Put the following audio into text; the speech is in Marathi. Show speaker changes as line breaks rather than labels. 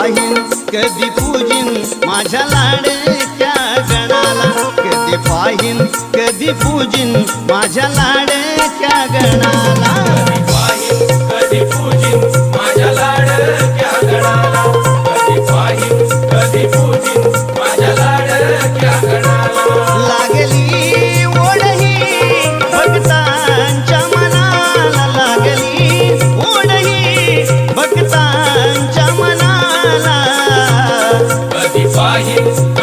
पाहीन कधी पूजिन माझ्या लाडक्या गणाला, कधी पाहीन कधी पूजिन माझ्या लाडक्या गणाला,
कधी पाहीन कधी पूजिन माझ्या लाडक्या गणाला, कधी पाहीन कधी पूजिन माझ्या लाडक्या गणाला.
लागली ओढ ही भक्तांच्या मनाला, लागली ओढ ही भक्तांच्या मनाला,
कधी पाहीन